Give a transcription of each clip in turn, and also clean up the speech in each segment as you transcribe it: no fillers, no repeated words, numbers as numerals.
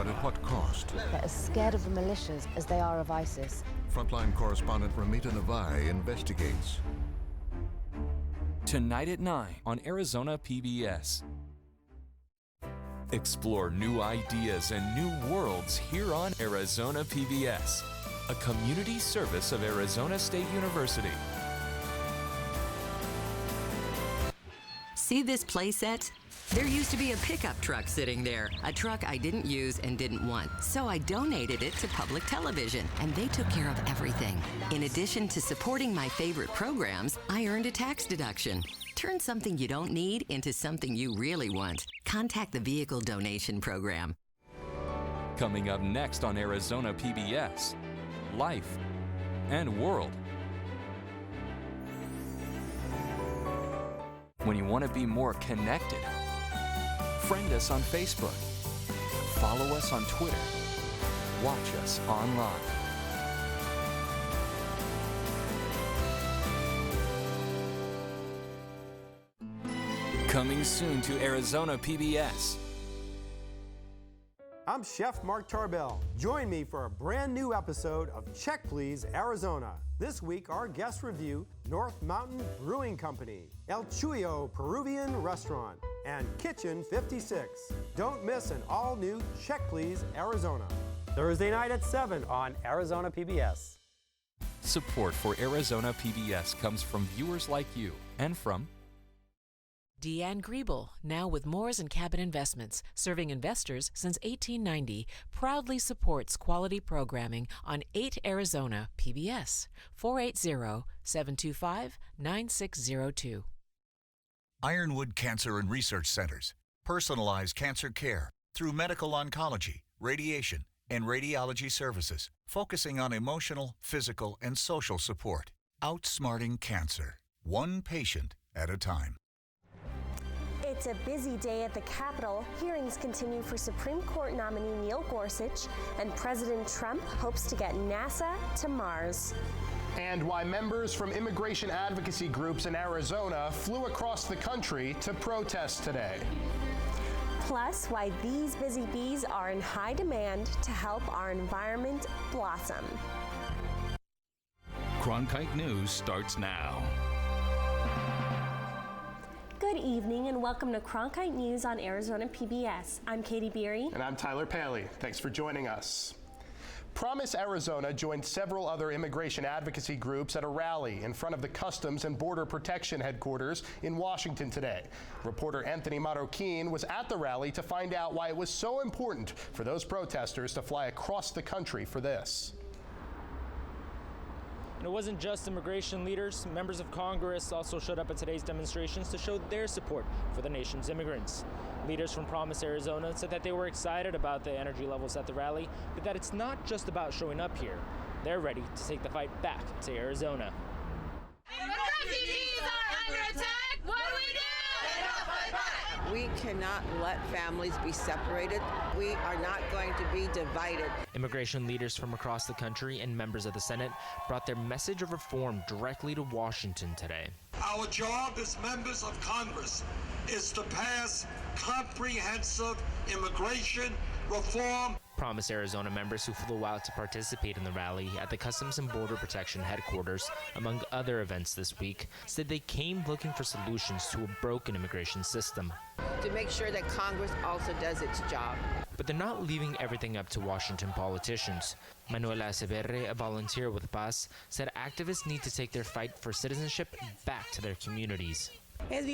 but at what cost? They're as scared of the militias as they are of ISIS. Frontline correspondent Ramita Navai investigates. Tonight at 9 on Arizona PBS. Explore new ideas and new worlds here on Arizona PBS, a community service of Arizona State University. See this playset? There used to be a pickup truck sitting there, a truck I didn't use and didn't want. So I donated it to public television, and they took care of everything. In addition to supporting my favorite programs, I earned a tax deduction. Turn something you don't need into something you really want. Contact the Vehicle Donation Program. Coming up next on Arizona PBS, Life and World. When you want to be more connected, friend us on Facebook, follow us on Twitter, watch us online. Coming soon to Arizona PBS. I'm Chef Mark Tarbell. Join me for a brand new episode of Check Please Arizona. This week, our guest review, North Mountain Brewing Company, El Chuyo Peruvian Restaurant, and Kitchen 56. Don't miss an all-new Check Please Arizona. Thursday night at 7 on Arizona PBS. Support for Arizona PBS comes from viewers like you and from Deanne Griebel, now with Moores & Cabot Investments, serving investors since 1890, proudly supports quality programming on 8 Arizona PBS, 480-725-9602. Ironwood Cancer and Research Centers. Personalized cancer care through medical oncology, radiation, and radiology services, focusing on emotional, physical, and social support. Outsmarting cancer, one patient at a time. It's a busy day at the Capitol. Hearings continue for Supreme Court nominee Neil Gorsuch, and President Trump hopes to get NASA to Mars. And why members from immigration advocacy groups in Arizona flew across the country to protest today. Plus, why these busy bees are in high demand to help our environment blossom. Cronkite News starts now. Good evening and welcome to Cronkite News on Arizona PBS. I'm Katie Beery. And I'm Tyler Paley. Thanks for joining us. Promise Arizona joined several other immigration advocacy groups at a rally in front of the Customs and Border Protection headquarters in Washington today. Reporter Anthony Marroquin was at the rally to find out why it was so important for those protesters to fly across the country for this. And it wasn't just immigration leaders. Members of Congress also showed up at today's demonstrations to show their support for the nation's immigrants. Leaders from Promise Arizona said that they were excited about the energy levels at the rally, but that it's not just about showing up here. They're ready to take the fight back to Arizona. Refugees are under attack. What do we do? We cannot let families be separated. We are not going to be divided. Immigration leaders from across the country and members of the Senate brought their message of reform directly to Washington today. Our job as members of Congress is to pass comprehensive immigration reform. Promise Arizona members who flew out to participate in the rally at the Customs and Border Protection headquarters, among other events this week, said they came looking for solutions to a broken immigration system. To make sure that Congress also does its job. But they're not leaving everything up to Washington politicians. Manuela Aceverre, a volunteer with PAS, said activists need to take their fight for citizenship back to their communities. It's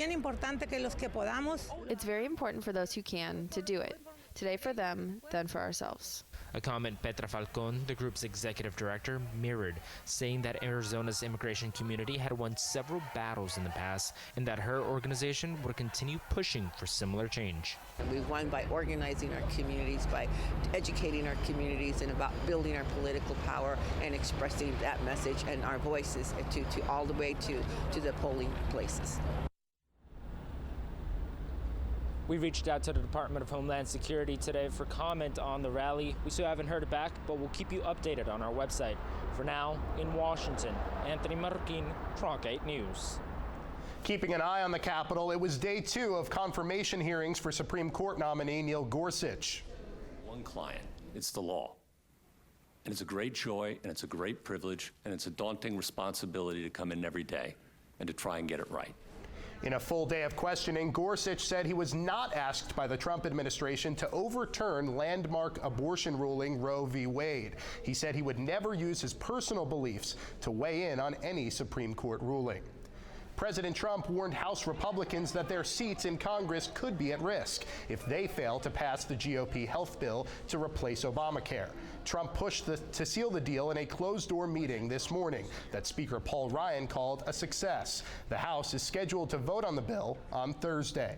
very important for those who can to do it. Today for them, then for ourselves. A comment Petra Falcon, the group's executive director, mirrored, saying that Arizona's immigration community had won several battles in the past and that her organization would continue pushing for similar change. We won by organizing our communities, by educating our communities, and about building our political power and expressing that message and our voices to all the way to the polling places. We reached out to the Department of Homeland Security today for comment on the rally. We still haven't heard it back, but we'll keep you updated on our website. For now, in Washington, Anthony Marroquin, Cronkite News. Keeping an eye on the Capitol, it was day 2 of confirmation hearings for Supreme Court nominee Neil Gorsuch. One one client. It's the law. And it's a great joy, and it's a great privilege, and it's a daunting responsibility to come in every day and to try and get it right. In a full day of questioning, Gorsuch said he was not asked by the Trump administration to overturn landmark abortion ruling Roe v. Wade. He said he would never use his personal beliefs to weigh in on any Supreme Court ruling. President Trump warned House Republicans that their seats in Congress could be at risk if they fail to pass the GOP health bill to replace Obamacare. Trump pushed to seal the deal in a closed-door meeting this morning that Speaker Paul Ryan called a success. The House is scheduled to vote on the bill on Thursday.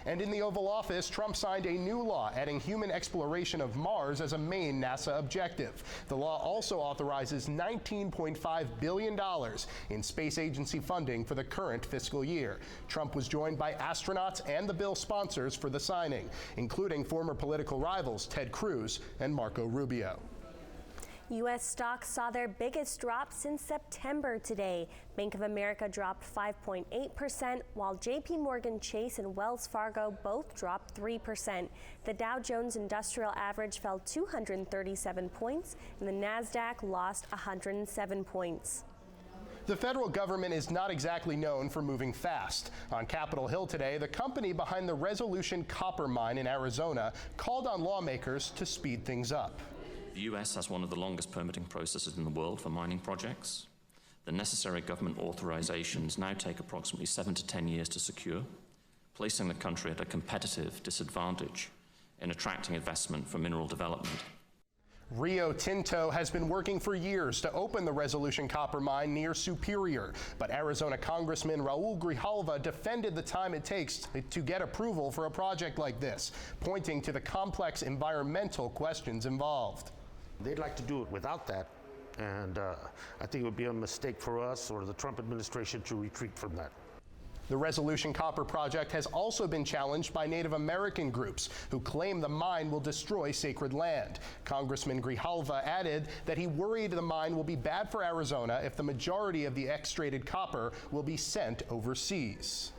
And in the Oval Office, Trump signed a new law adding human exploration of Mars as a main NASA objective. The law also authorizes $19.5 billion in space agency funding for the current fiscal year. Trump was joined by astronauts and the bill sponsors for the signing, including former political rivals Ted Cruz and Marco Rubio. U.S. stocks saw their biggest drop since September today. Bank of America dropped 5.8%, while J.P. Morgan Chase and Wells Fargo both dropped 3%. The Dow Jones Industrial Average fell 237 points, and the NASDAQ lost 107 points. The federal government is not exactly known for moving fast. On Capitol Hill today, the company behind the Resolution copper mine in Arizona called on lawmakers to speed things up. The U.S. has one of the longest permitting processes in the world for mining projects. The necessary government authorizations now take approximately 7 to 10 years to secure, placing the country at a competitive disadvantage in attracting investment for mineral development. Rio Tinto has been working for years to open the Resolution copper mine near Superior, but Arizona Congressman Raul Grijalva defended the time it takes to get approval for a project like this, pointing to the complex environmental questions involved. They'd like to do it without that, and I think it would be a mistake for us or the Trump administration to retreat from that. The Resolution Copper project has also been challenged by Native American groups who claim the mine will destroy sacred land. Congressman Grijalva added that he worried the mine will be bad for Arizona if the majority of the extracted copper will be sent overseas.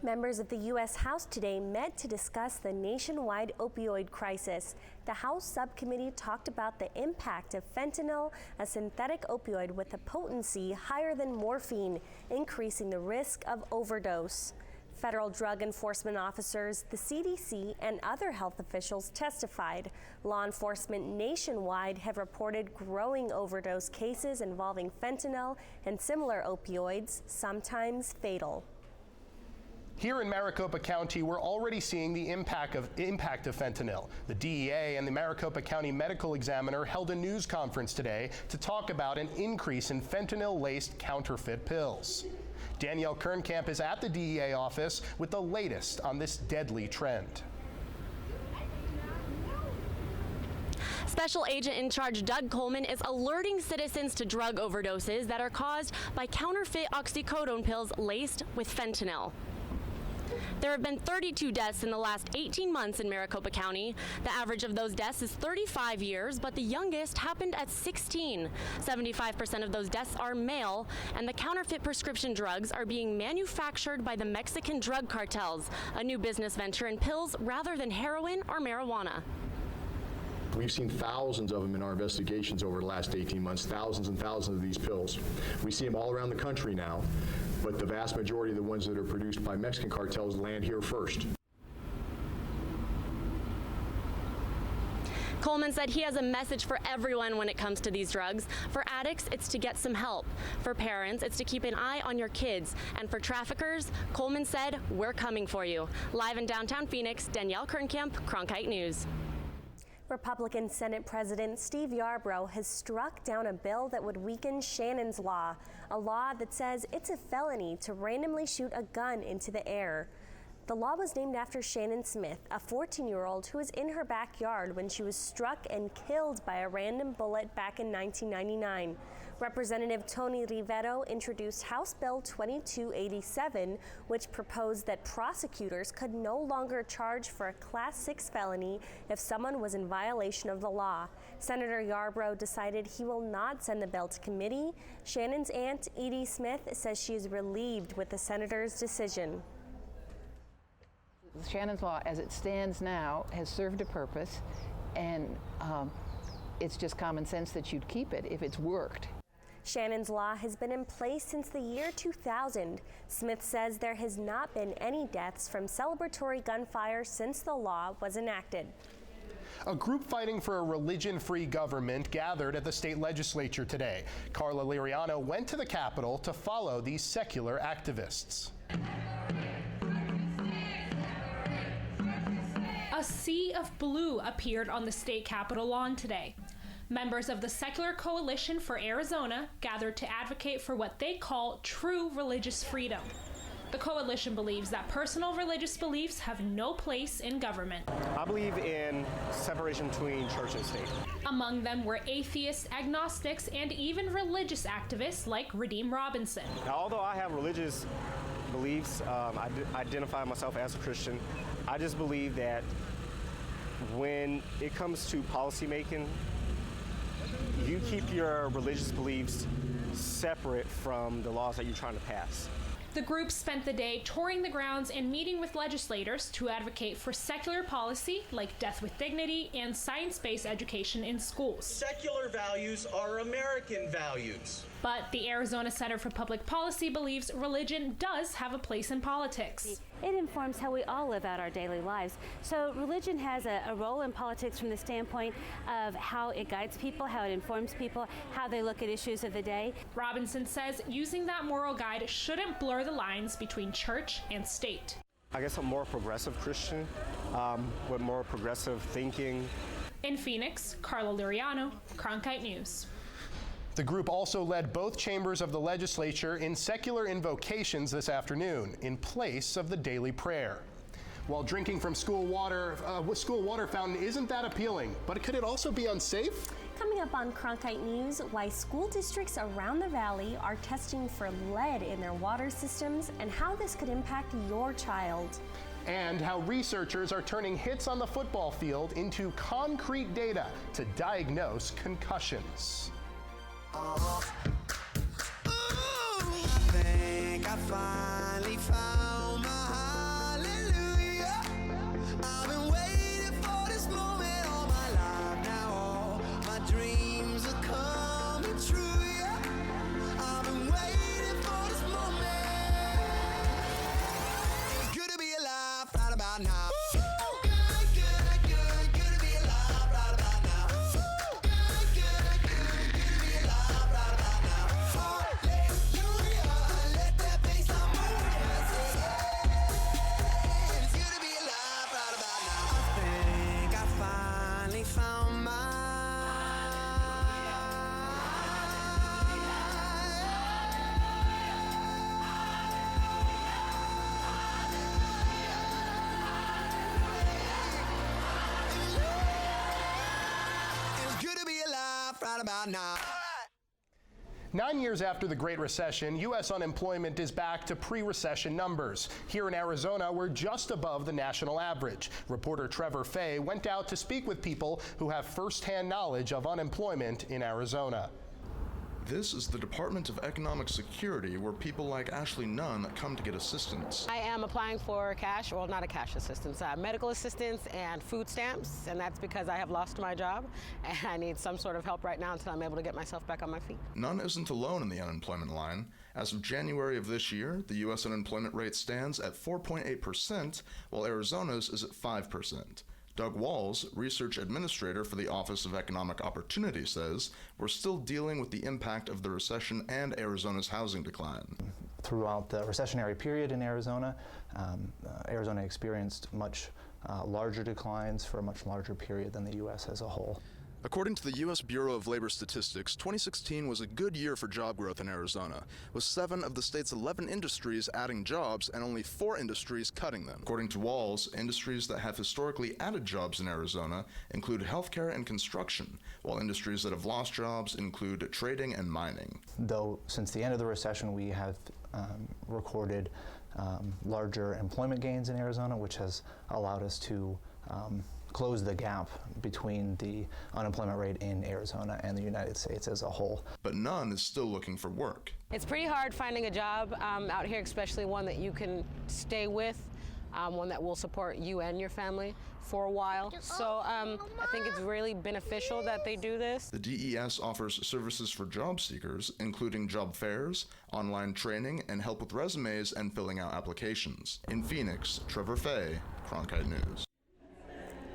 Members of the U.S. House today met to discuss the nationwide opioid crisis. The House subcommittee talked about the impact of fentanyl, a synthetic opioid with a potency higher than morphine, increasing the risk of overdose. Federal drug enforcement officers, the CDC, and other health officials testified. Law enforcement nationwide have reported growing overdose cases involving fentanyl and similar opioids, sometimes fatal. Here in Maricopa County, we're already seeing the impact of fentanyl. The DEA and the Maricopa County Medical Examiner held a news conference today to talk about an increase in fentanyl-laced counterfeit pills. Danielle Kernkamp is at the DEA office with the latest on this deadly trend. Special Agent in Charge Doug Coleman is alerting citizens to drug overdoses that are caused by counterfeit oxycodone pills laced with fentanyl. There have been 32 deaths in the last 18 months in Maricopa County. The average of those deaths is 35 years, but the youngest happened at 16. 75% of those deaths are male, and the counterfeit prescription drugs are being manufactured by the Mexican drug cartels, a new business venture in pills rather than heroin or marijuana. We've seen thousands of them in our investigations over the last 18 months, thousands and thousands of these pills. We see them all around the country now, but the vast majority of the ones that are produced by Mexican cartels land here first. Coleman said he has a message for everyone when it comes to these drugs. For addicts, it's to get some help. For parents, it's to keep an eye on your kids. And for traffickers, Coleman said, we're coming for you. Live in downtown Phoenix, Danielle Kernkamp, Cronkite News. Republican Senate President Steve Yarbrough has struck down a bill that would weaken Shannon's Law, a law that says it's a felony to randomly shoot a gun into the air. The law was named after Shannon Smith, a 14-year-old who was in her backyard when she was struck and killed by a random bullet back in 1999. Representative Tony Rivero introduced House Bill 2287, which proposed that prosecutors could no longer charge for a Class 6 felony if someone was in violation of the law. Senator Yarbrough decided he will not send the bill to committee. Shannon's aunt, Edie Smith, says she is relieved with the senator's decision. Shannon's Law, as it stands now, has served a purpose. and it's just common sense that you'd keep it if it's worked. Shannon's law has been in place since the year 2000. Smith says there has not been any deaths from celebratory gunfire since the law was enacted. A group fighting for a religion-free government gathered at the state legislature today. Carla Liriano went to the Capitol to follow these secular activists. A sea of blue appeared on the state Capitol lawn today. Members of the Secular Coalition for Arizona gathered to advocate for what they call true religious freedom. The coalition believes that personal religious beliefs have no place in government. I believe in separation between church and state. Among them were atheists, agnostics, and even religious activists like Redeem Robinson. Now, although I have religious beliefs, I identify myself as a Christian, I just believe that when it comes to policy making, you keep your religious beliefs separate from the laws that you're trying to pass. The group spent the day touring the grounds and meeting with legislators to advocate for secular policy like death with dignity and science-based education in schools. Secular values are American values. But the Arizona Center for Public Policy believes religion does have a place in politics. It informs how we all live out our daily lives. So religion has a role in politics from the standpoint of how it guides people, how it informs people, how they look at issues of the day. Robinson says using that moral guide shouldn't blur the lines between church and state. I guess I'm more progressive Christian with more progressive thinking. In Phoenix, Carla Liriano, Cronkite News. The group also led both chambers of the legislature in secular invocations this afternoon in place of the daily prayer. While drinking from school water fountain isn't that appealing, but could it also be unsafe? Coming up on Cronkite News, why school districts around the valley are testing for lead in their water systems and how this could impact your child. And how researchers are turning hits on the football field into concrete data to diagnose concussions. I think I finally found my hallelujah. I've been waiting for this moment all my life now. All my dreams are coming true, yeah. I've been waiting for this moment. It's good to be alive right about now. Now. 9 years after the Great Recession, U.S. unemployment is back to pre-recession numbers. Here in Arizona, we're just above the national average. Reporter Trevor Fay went out to speak with people who have firsthand knowledge of unemployment in Arizona. This is the Department of Economic Security, where people like Ashley Nunn come to get assistance. I am applying for cash, well, not a cash assistance, medical assistance and food stamps, and that's because I have lost my job, and I need some sort of help right now until I'm able to get myself back on my feet. Nunn isn't alone in the unemployment line. As of January of this year, the U.S. unemployment rate stands at 4.8%, while Arizona's is at 5%. Doug Walls, research administrator for the Office of Economic Opportunity, says we're still dealing with the impact of the recession and Arizona's housing decline. Throughout the recessionary period in Arizona, Arizona experienced much larger declines for a much larger period than the U.S. as a whole. According to the U.S. Bureau of Labor Statistics, 2016 was a good year for job growth in Arizona, with 7 of the state's 11 industries adding jobs and only 4 industries cutting them. According to Walls, industries that have historically added jobs in Arizona include healthcare and construction, while industries that have lost jobs include trading and mining. Though since the end of the recession, we have recorded larger employment gains in Arizona, which has allowed us to close the gap between the unemployment rate in Arizona and the United States as a whole. But Nunn is still looking for work. It's pretty hard finding a job out here, especially one that you can stay with. one that will support you and your family for a while. So I think it's really beneficial that they do this. The DES offers services for job seekers, including job fairs, online training, and help with resumes and filling out applications. In Phoenix, Trevor Fay, Cronkite News.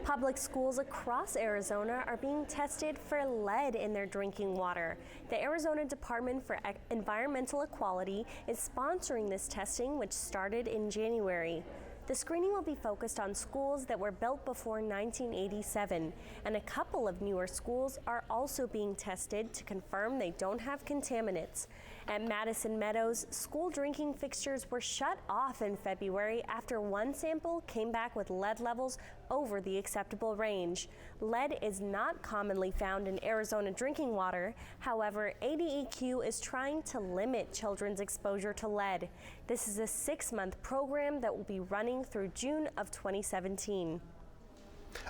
Public schools across Arizona are being tested for lead in their drinking water. The Arizona Department for Environmental Equality is sponsoring this testing, which started in January. The screening will be focused on schools that were built before 1987, and a couple of newer schools are also being tested to confirm they don't have contaminants. At Madison Meadows, school drinking fixtures were shut off in February after one sample came back with lead levels over the acceptable range. Lead is not commonly found in Arizona drinking water. However, ADEQ is trying to limit children's exposure to lead. This is a 6-month program that will be running through June of 2017.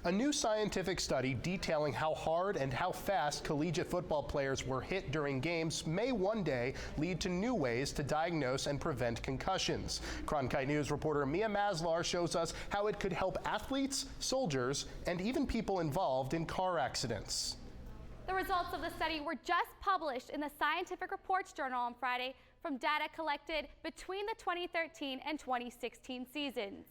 A new scientific study detailing how hard and how fast collegiate football players were hit during games may one day lead to new ways to diagnose and prevent concussions. Cronkite News reporter Mia Maslar shows us how it could help athletes, soldiers, and even people involved in car accidents. The results of the study were just published in the Scientific Reports Journal on Friday from data collected between the 2013 and 2016 seasons.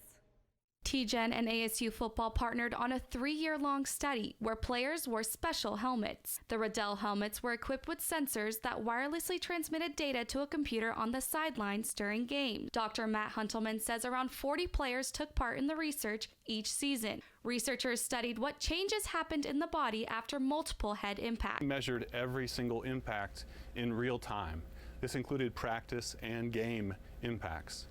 TGen and ASU football partnered on a 3-year-long study where players wore special helmets. The Riddell helmets were equipped with sensors that wirelessly transmitted data to a computer on the sidelines during games. Dr. Matt Huntelman says around 40 players took part in the research each season. Researchers studied what changes happened in the body after multiple head impacts. We measured every single impact in real time. This included practice and game impacts.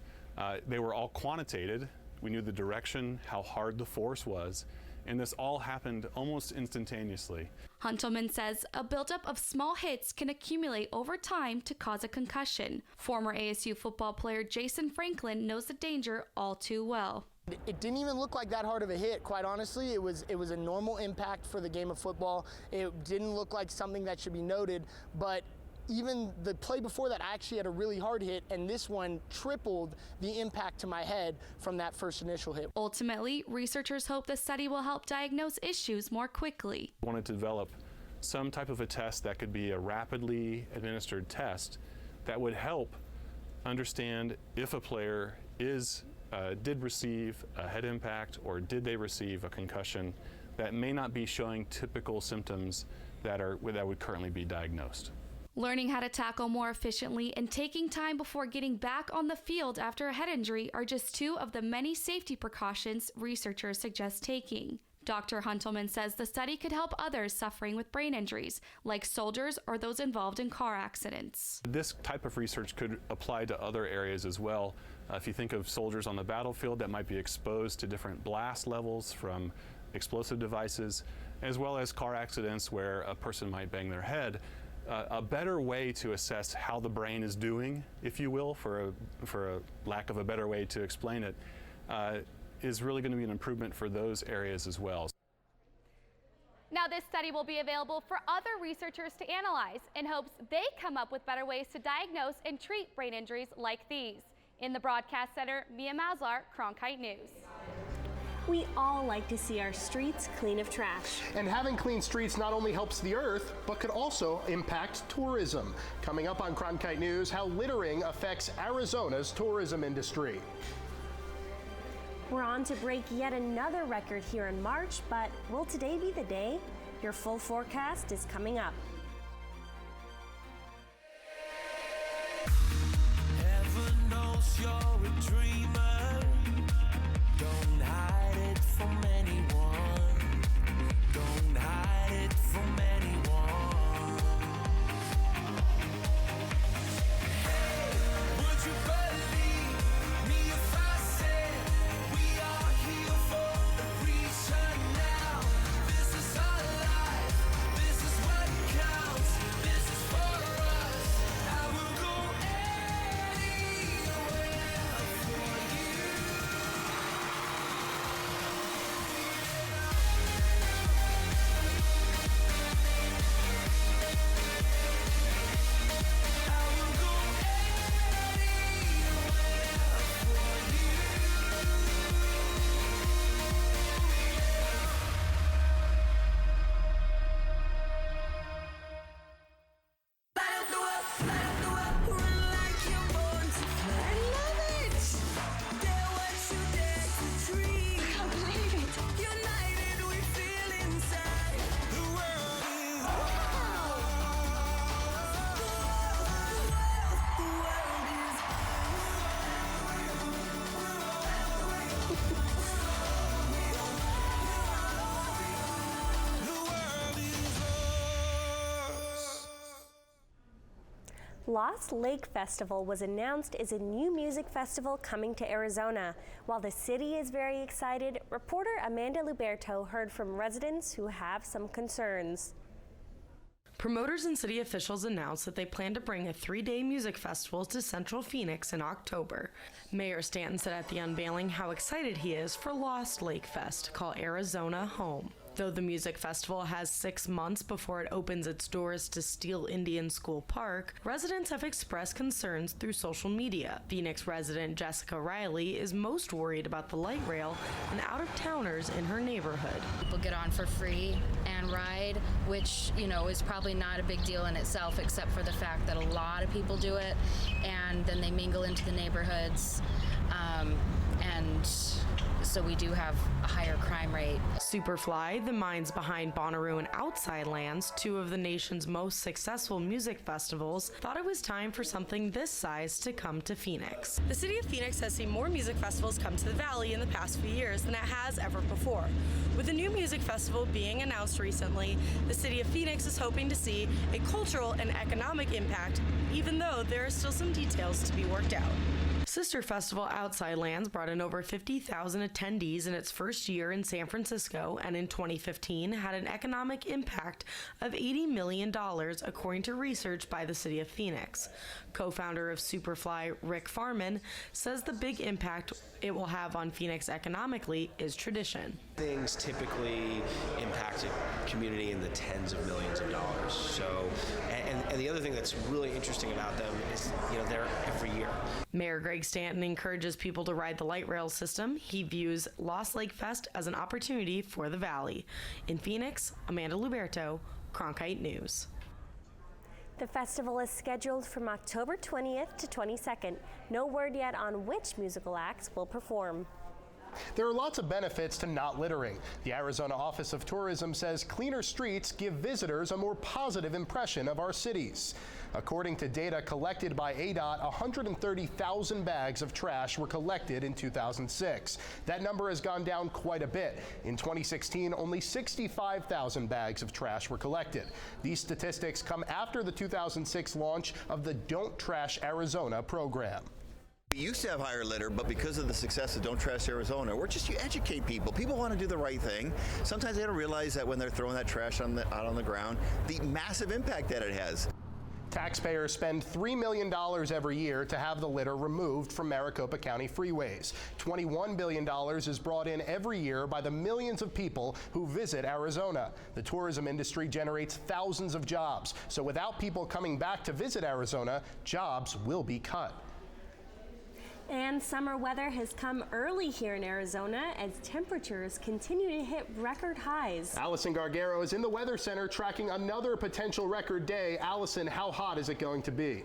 They were all quantitated. We knew the direction, how hard the force was, and this all happened almost instantaneously. Huntelman says a buildup of small hits can accumulate over time to cause a concussion. Former ASU football player Jason Franklin knows the danger all too well. It didn't even look like that hard of a hit, quite honestly. It was a normal impact for the game of football. It didn't look like something that should be noted, but even the play before that, I actually had a really hard hit, and this one tripled the impact to my head from that first initial hit. Ultimately, researchers hope the study will help diagnose issues more quickly. I wanted to develop some type of a test that could be a rapidly administered test that would help understand if a player did receive a head impact or did they receive a concussion that may not be showing typical symptoms that would currently be diagnosed. Learning how to tackle more efficiently and taking time before getting back on the field after a head injury are just two of the many safety precautions researchers suggest taking. Dr. Huntelman says the study could help others suffering with brain injuries, like soldiers or those involved in car accidents. This type of research could apply to other areas as well. If you think of soldiers on the battlefield that might be exposed to different blast levels from explosive devices, as well as car accidents where a person might bang their head, a better way to assess how the brain is doing, if you will, for a lack of a better way to explain it, is really going to be an improvement for those areas as well. Now this study will be available for other researchers to analyze in hopes they come up with better ways to diagnose and treat brain injuries like these. In the Broadcast Center, Mia Maslar, Cronkite News. We all like to see our streets clean of trash. And having clean streets not only helps the earth, but could also impact tourism. Coming up on Cronkite News, how littering affects Arizona's tourism industry. We're on to break yet another record here in March, but will today be the day? Your full forecast is coming up. Heaven knows you're a dreamer. Don't hide it from anyone. Don't hide it from anyone. Hey, would you believe me if I said we are here for a reason now? This is our life. This is what counts. Lost Lake Festival was announced as a new music festival coming to Arizona. While the city is very excited, reporter Amanda Luberto heard from residents who have some concerns. Promoters and city officials announced that they plan to bring a 3-day music festival to Central Phoenix in October. Mayor Stanton said at the unveiling how excited he is for Lost Lake Fest, call Arizona home. Though the music festival has 6 months before it opens its doors to Steele Indian School Park, residents have expressed concerns through social media. Phoenix resident Jessica Riley is most worried about the light rail and out-of-towners in her neighborhood. People get on for free and ride, which, is probably not a big deal in itself, except for the fact that a lot of people do it, and then they mingle into the neighborhoods, and so we do have a higher crime rate. Superfly, the minds behind Bonnaroo and Outside Lands, 2 of the nation's most successful music festivals, thought it was time for something this size to come to Phoenix. The city of Phoenix has seen more music festivals come to the valley in the past few years than it has ever before. With the new music festival being announced recently, the city of Phoenix is hoping to see a cultural and economic impact, even though there are still some details to be worked out. Sister festival Outside Lands brought in over 50,000 attendees in its first year in San Francisco, and in 2015 had an economic impact of $80 million, according to research by the city of Phoenix. Co-founder of Superfly, Rick Farman, says the big impact it will have on Phoenix economically is tradition. Things typically impact a community in the tens of millions of dollars. So, and the other thing that's really interesting about them is, they're every year. Mayor Greg Stanton encourages people to ride the light rail system. He views Lost Lake Fest as an opportunity for the valley. In Phoenix, Amanda Luberto, Cronkite News. The festival is scheduled from October 20th to 22nd. No word yet on which musical acts will perform. There are lots of benefits to not littering. The Arizona Office of Tourism says cleaner streets give visitors a more positive impression of our cities. According to data collected by ADOT, 130,000 bags of trash were collected in 2006. That number has gone down quite a bit. In 2016, only 65,000 bags of trash were collected. These statistics come after the 2006 launch of the Don't Trash Arizona program. We used to have higher litter, but because of the success of Don't Trash Arizona, you educate people. People want to do the right thing. Sometimes they don't realize that when they're throwing that trash out on the ground, the massive impact that it has. Taxpayers spend $3 million every year to have the litter removed from Maricopa County freeways. $21 billion is brought in every year by the millions of people who visit Arizona. The tourism industry generates thousands of jobs. So without people coming back to visit Arizona, jobs will be cut. And summer weather has come early here in Arizona as temperatures continue to hit record highs. Allison Gargaro is in the Weather Center tracking another potential record day. Allison, how hot is it going to be?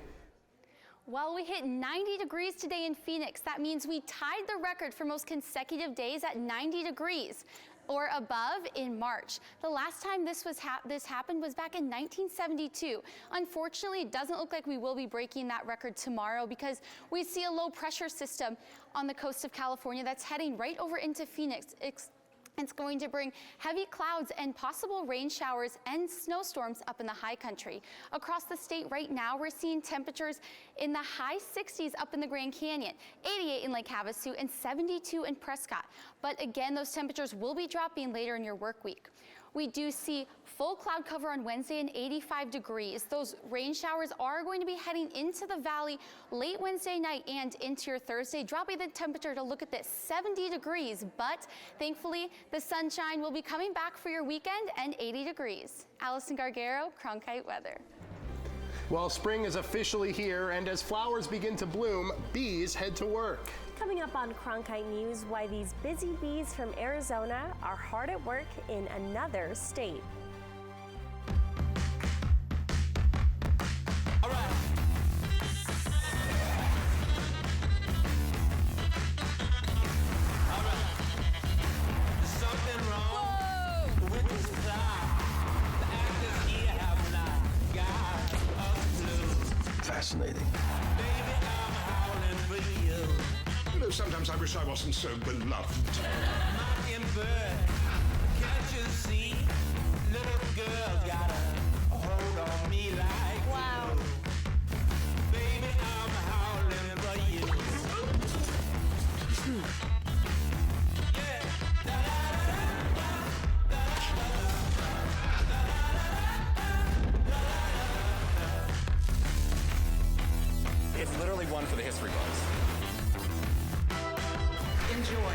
Well, we hit 90 degrees today in Phoenix. That means we tied the record for most consecutive days at 90 degrees. Or above in March. The last time this happened was back in 1972. Unfortunately, it doesn't look like we will be breaking that record tomorrow because we see a low pressure system on the coast of California that's heading right over into Phoenix. It's going to bring heavy clouds and possible rain showers and snowstorms up in the high country. Across the state right now, we're seeing temperatures in the high 60s up in the Grand Canyon, 88 in Lake Havasu, and 72 in Prescott. But again, those temperatures will be dropping later in your work week. We do see full cloud cover on Wednesday and 85 degrees. Those rain showers are going to be heading into the valley late Wednesday night and into your Thursday, dropping the temperature to look at this 70 degrees. But thankfully, the sunshine will be coming back for your weekend and 80 degrees. Allison Gargaro, Cronkite Weather. Well, spring is officially here, and as flowers begin to bloom, bees head to work. Coming up on Cronkite News, why these busy bees from Arizona are hard at work in another state. All right. fascinating. You know, sometimes I wish I wasn't so beloved. Wow. It's literally one for the history books. Enjoy.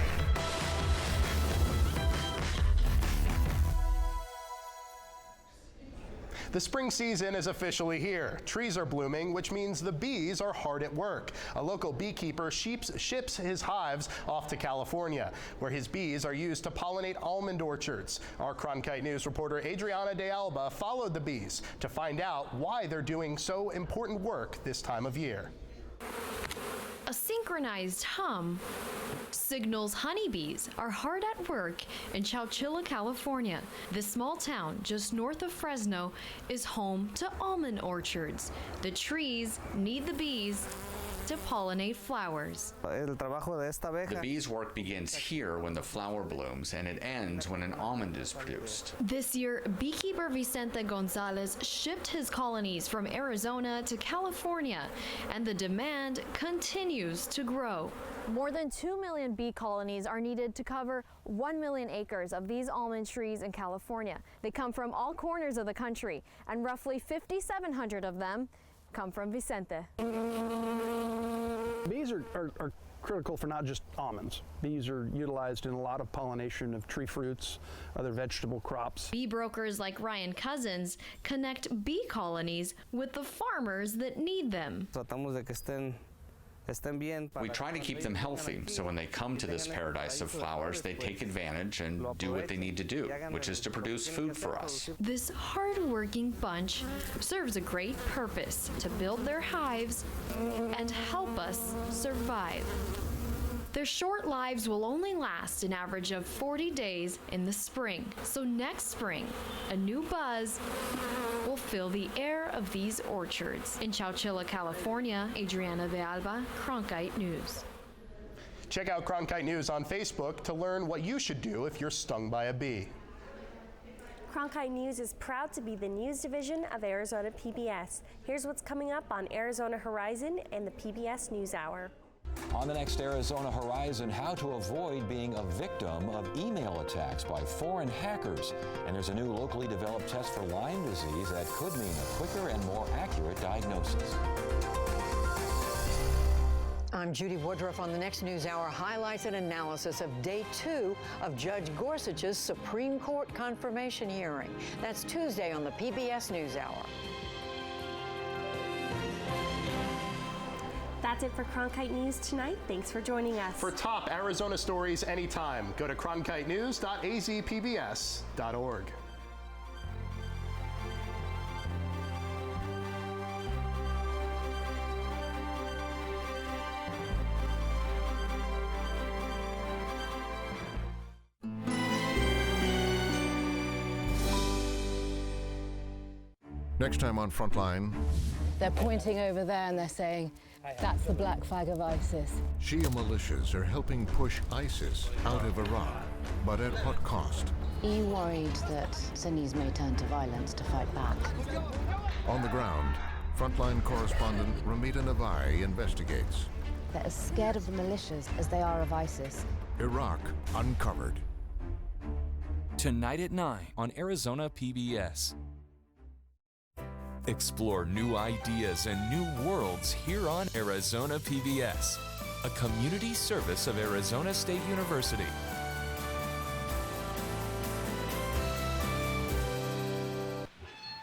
The spring season is officially here. Trees are blooming, which means the bees are hard at work. A local beekeeper ships his hives off to California, where his bees are used to pollinate almond orchards. Our Cronkite News reporter Adriana de Alba followed the bees to find out why they're doing so important work this time of year. A synchronized hum signals honeybees are hard at work in Chowchilla, California. This small town just north of Fresno is home to almond orchards. The trees need the bees to pollinate flowers. The bees' work begins here when the flower blooms, and it ends when an almond is produced. This year, beekeeper Vicente Gonzalez shipped his colonies from Arizona to California, and the demand continues to grow. More than 2 million bee colonies are needed to cover 1 million acres of these almond trees in California. They come from all corners of the country, and roughly 5,700 of them come from Vicente. Bees are critical for not just almonds. Bees are utilized in a lot of pollination of tree fruits, other vegetable crops. Bee brokers like Ryan Cousins connect bee colonies with the farmers that need them. We try to keep them healthy, so when they come to this paradise of flowers, they take advantage and do what they need to do, which is to produce food for us. This hard-working bunch serves a great purpose to build their hives and help us survive. Their short lives will only last an average of 40 days in the spring. So next spring, a new buzz will fill the air of these orchards. In Chowchilla, California, Adriana de Alba, Cronkite News. Check out Cronkite News on Facebook to learn what you should do if you're stung by a bee. Cronkite News is proud to be the news division of Arizona PBS. Here's what's coming up on Arizona Horizon and the PBS NewsHour. On the next Arizona Horizon, how to avoid being a victim of email attacks by foreign hackers. And there's a new locally developed test for Lyme disease that could mean a quicker and more accurate diagnosis. I'm Judy Woodruff. On the next NewsHour, highlights and analysis of day 2 of Judge Gorsuch's Supreme Court confirmation hearing. That's Tuesday on the PBS NewsHour. That's it for Cronkite News tonight. Thanks for joining us. For top Arizona stories anytime, go to cronkitenews.azpbs.org. Next time on Frontline. They're pointing over there and they're saying, that's the black flag of ISIS. Shia militias are helping push ISIS out of Iraq, but at what cost? Are you worried that Sunnis may turn to violence to fight back? On the ground, Frontline correspondent Ramita Navai investigates. They're as scared of the militias as they are of ISIS. Iraq Uncovered. Tonight at 9 on Arizona PBS. Explore new ideas and new worlds here on Arizona PBS, a community service of Arizona State University.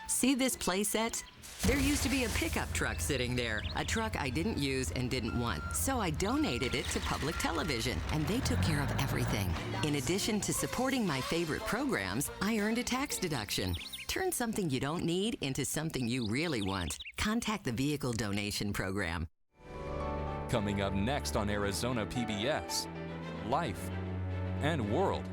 See this playset? There used to be a pickup truck sitting there, a truck I didn't use and didn't want. So I donated it to public television, and they took care of everything. In addition to supporting my favorite programs, I earned a tax deduction. Turn something you don't need into something you really want. Contact the Vehicle Donation Program. Coming up next on Arizona PBS, Life and World.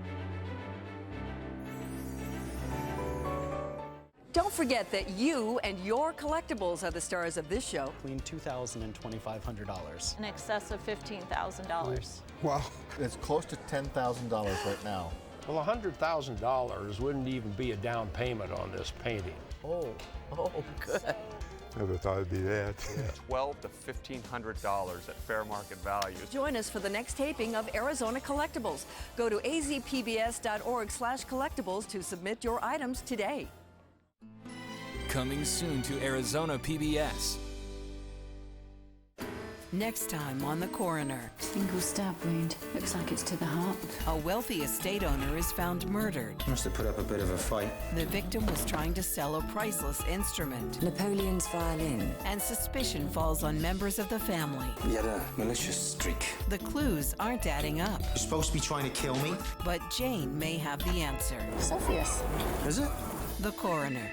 Don't forget that you and your collectibles are the stars of this show. Between $2,000 and $2,500. In excess of $15,000. Wow. It's close to $10,000 right now. Well, $100,000 wouldn't even be a down payment on this painting. Oh, good. Never thought it'd be that. $1,200 to $1,500 at fair market value. Join us for the next taping of Arizona Collectibles. Go to azpbs.org/collectibles to submit your items today. Coming soon to Arizona PBS. Next time on The Coroner. Single stab wound. Looks like it's to the heart. A wealthy estate owner is found murdered. Must have put up a bit of a fight. The victim was trying to sell a priceless instrument. Napoleon's violin. And suspicion falls on members of the family. He had a malicious streak. The clues aren't adding up. You're supposed to be trying to kill me? But Jane may have the answer. It's obvious. Is it? The Coroner.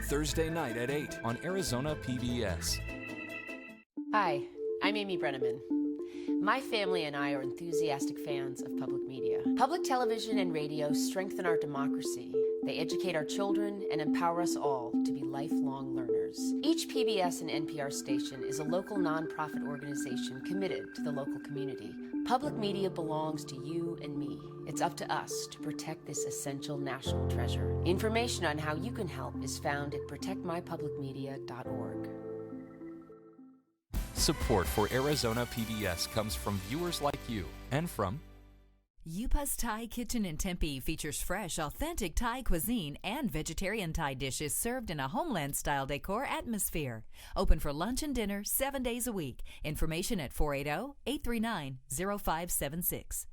Thursday night at 8 on Arizona PBS. Hi, I'm Amy Brenneman. My family and I are enthusiastic fans of public media. Public television and radio strengthen our democracy. They educate our children and empower us all to be lifelong learners. Each PBS and NPR station is a local nonprofit organization committed to the local community. Public media belongs to you and me. It's up to us to protect this essential national treasure. Information on how you can help is found at protectmypublicmedia.org. Support for Arizona PBS comes from viewers like you and from Yupa's Thai Kitchen in Tempe features fresh, authentic Thai cuisine and vegetarian Thai dishes served in a homeland-style decor atmosphere. Open for lunch and dinner 7 days a week. Information at 480-839-0576.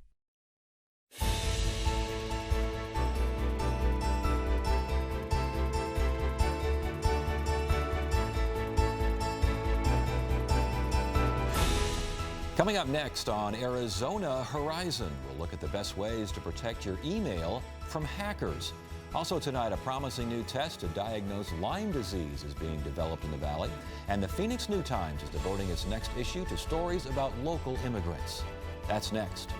Coming up next on Arizona Horizon, we'll look at the best ways to protect your email from hackers. Also tonight, a promising new test to diagnose Lyme disease is being developed in the Valley, and the Phoenix New Times is devoting its next issue to stories about local immigrants. That's next.